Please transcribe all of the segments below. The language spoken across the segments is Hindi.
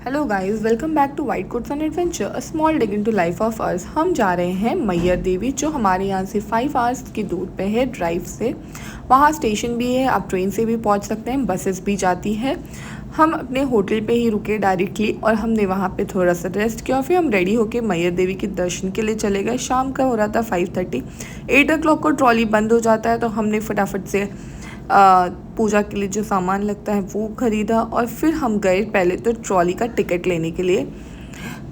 Hello guys, welcome back to white coats and adventure, a small dig into life of us. हम जा रहे हैं मैयर देवी, जो हमारे यहाँ से 5 आवर्स की दूर पे है ड्राइव से। वहाँ स्टेशन भी है, आप ट्रेन से भी पहुँच सकते हैं, बसेस भी जाती है। हम अपने होटल पे ही रुके डायरेक्टली और हमने वहाँ पे थोड़ा सा रेस्ट किया। फिर हम रेडी होके मैयर देवी के दर्शन के लिए चले गए। शाम का हो रहा था 5:30। 8 o'clock को ट्रॉली बंद हो जाता है, तो हमने फटाफट से पूजा के लिए जो सामान लगता है वो ख़रीदा और फिर हम गए पहले तो ट्रॉली का टिकट लेने के लिए।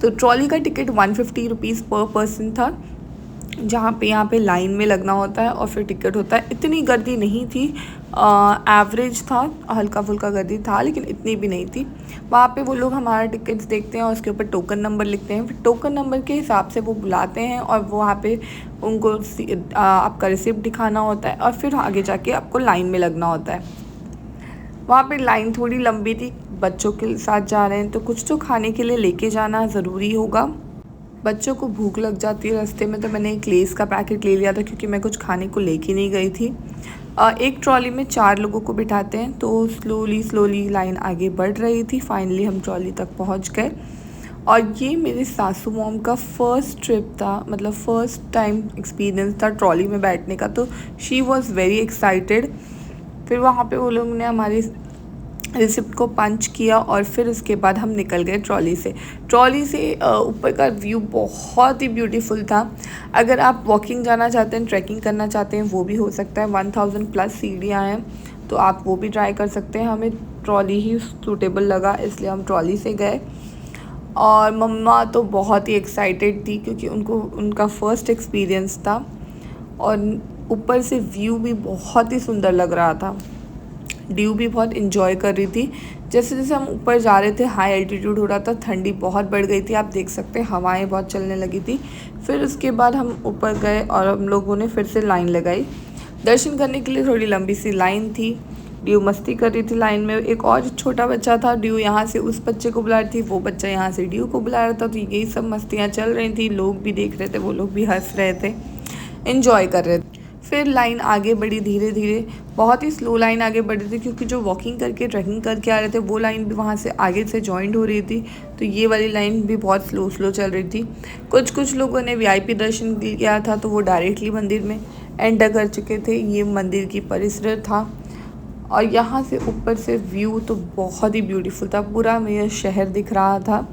तो ट्रॉली का टिकट 150 रुपीज़ पर पर्सन था, जहाँ पे यहाँ पे लाइन में लगना होता है और फिर टिकट होता है। इतनी गर्दी नहीं थी, एवरेज था, हल्का फुल्का गर्दी था लेकिन इतनी भी नहीं थी। वहाँ पे वो लोग हमारा टिकट्स देखते हैं और उसके ऊपर टोकन नंबर लिखते हैं। फिर टोकन नंबर के हिसाब से वो बुलाते हैं और वो वहाँ पे उनको आपका रिसिप्ट दिखाना होता है और फिर आगे जाके आपको लाइन में लगना होता है। वहाँ पे लाइन थोड़ी लंबी थी, बच्चों के साथ जा रहे हैं तो कुछ तो खाने के लिए लेके जाना ज़रूरी होगा। बच्चों को भूख लग जाती है रास्ते में, तो मैंने एक लेस का पैकेट ले लिया था क्योंकि मैं कुछ खाने को लेके नहीं गई थी। एक ट्रॉली में 4 लोगों को बिठाते हैं, तो स्लोली लाइन आगे बढ़ रही थी। फाइनली हम ट्रॉली तक पहुंच गए और ये मेरे सासू मॉम का फ़र्स्ट ट्रिप था, मतलब फ़र्स्ट टाइम एक्सपीरियंस था ट्रॉली में बैठने का, तो शी वॉज़ वेरी एक्साइटेड। फिर वहाँ पे वो लोग ने हमारी रिसिप्ट को पंच किया और फिर उसके बाद हम निकल गए ट्रॉली से। ऊपर का व्यू बहुत ही ब्यूटीफुल था। अगर आप वॉकिंग जाना चाहते हैं, ट्रैकिंग करना चाहते हैं, वो भी हो सकता है। 1000+ सीढ़ियाँ हैं, तो आप वो भी ट्राई कर सकते हैं। हमें ट्रॉली ही सूटेबल लगा, इसलिए हम ट्रॉली से गए। और मम्मा तो बहुत ही एक्साइटेड थी क्योंकि उनका फ़र्स्ट एक्सपीरियंस था और ऊपर से व्यू भी बहुत ही सुंदर लग रहा था। ड्यू भी बहुत इन्जॉय कर रही थी। जैसे जैसे हम ऊपर जा रहे थे, हाई एल्टीट्यूड हो रहा था, ठंडी बहुत बढ़ गई थी, आप देख सकते हैं हवाएं बहुत चलने लगी थी। फिर उसके बाद हम ऊपर गए और हम लोगों ने फिर से लाइन लगाई। दर्शन करने के लिए थोड़ी लंबी सी लाइन थी। ड्यू मस्ती कर रही थी लाइन में। एक और छोटा बच्चा था, ड्यू यहाँ से उस बच्चे को बुला रही थी, वो बच्चा यहाँ से ड्यू को बुला रहा था। तो यही सब मस्तियाँ चल रही थी, लोग भी देख रहे थे, वो लोग भी हंस रहे थे, इन्जॉय कर रहे थे। फिर लाइन आगे बढ़ी धीरे धीरे, बहुत ही स्लो लाइन आगे बढ़ रही थी क्योंकि जो वॉकिंग करके ट्रैकिंग करके आ रहे थे वो लाइन भी वहाँ से आगे से जॉइंट हो रही थी, तो ये वाली लाइन भी बहुत स्लो चल रही थी। कुछ लोगों ने वीआईपी दर्शन किया था, तो वो डायरेक्टली मंदिर में एंटर कर चुके थे। ये मंदिर की परिसर था और यहाँ से ऊपर से व्यू तो बहुत ही ब्यूटीफुल था, पूरा मेरा शहर दिख रहा था।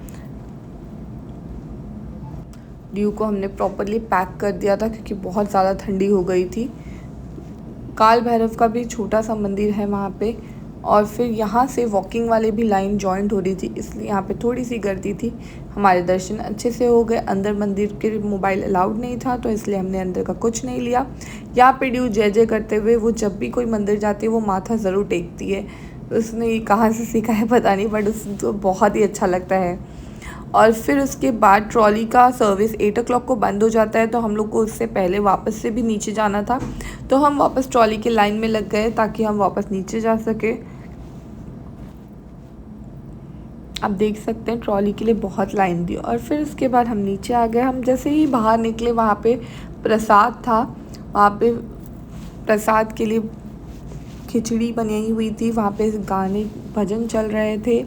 ड्यू को हमने प्रॉपरली पैक कर दिया था क्योंकि बहुत ज़्यादा ठंडी हो गई थी। काल भैरव का भी छोटा सा मंदिर है वहाँ पे। और फिर यहाँ से वॉकिंग वाले भी लाइन जॉइंट हो रही थी, इसलिए यहाँ पे थोड़ी सी गर्दी थी। हमारे दर्शन अच्छे से हो गए। अंदर मंदिर के मोबाइल अलाउड नहीं था, तो इसलिए हमने अंदर का कुछ नहीं लिया। यहाँ पे ड्यू जय जय करते हुए, वो जब भी कोई मंदिर जाती है वो माथा ज़रूर टेकती है। उसने ये कहाँ से सीखा है पता नहीं, बट उसको तो बहुत ही अच्छा लगता है। और फिर उसके बाद ट्रॉली का सर्विस 8 o'clock को बंद हो जाता है, तो हम लोग को उससे पहले वापस से भी नीचे जाना था, तो हम वापस ट्रॉली के लाइन में लग गए ताकि हम वापस नीचे जा सके। आप देख सकते हैं ट्रॉली के लिए बहुत लाइन थी। और फिर उसके बाद हम नीचे आ गए। हम जैसे ही बाहर निकले, वहाँ पे प्रसाद था, वहाँ पे प्रसाद के लिए खिचड़ी बनी हुई थी, वहाँ पे गाने भजन चल रहे थे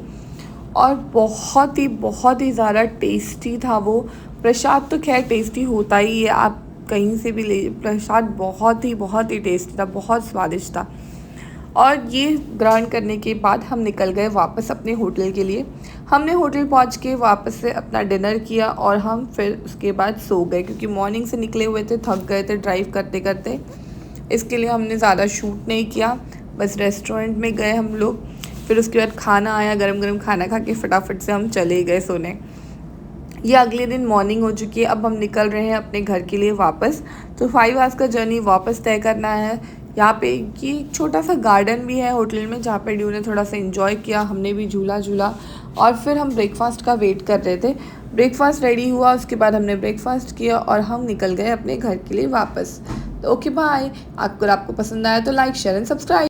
और बहुत ही ज़्यादा टेस्टी था वो प्रसाद। तो खैर टेस्टी होता ही है, आप कहीं से भी ले, प्रसाद बहुत ही टेस्टी था, बहुत स्वादिष्ट था। और ये ग्रहण करने के बाद हम निकल गए वापस अपने होटल के लिए। हमने होटल पहुंच के वापस से अपना डिनर किया और हम फिर उसके बाद सो गए क्योंकि मॉर्निंग से निकले हुए थे, थक गए थे ड्राइव करते करते। इसके लिए हमने ज़्यादा शूट नहीं किया, बस रेस्टोरेंट में गए हम लोग। फिर उसके बाद खाना आया, गरम खाना खा के फटाफट से हम चले गए सोने। ये अगले दिन मॉर्निंग हो चुकी है, अब हम निकल रहे हैं अपने घर के लिए वापस। तो 5 आवर्स का जर्नी वापस तय करना है। यहाँ पे ये छोटा सा गार्डन भी है होटल में, जहाँ पे ड्यू ने थोड़ा सा एंजॉय किया, हमने भी झूला और फिर हम ब्रेकफास्ट का वेट कर रहे थे। ब्रेकफास्ट रेडी हुआ, उसके बाद हमने ब्रेकफास्ट किया और हम निकल गए अपने घर के लिए वापस। तो ओके बाय। अगर आपको पसंद आया तो लाइक शेयर एंड सब्सक्राइब।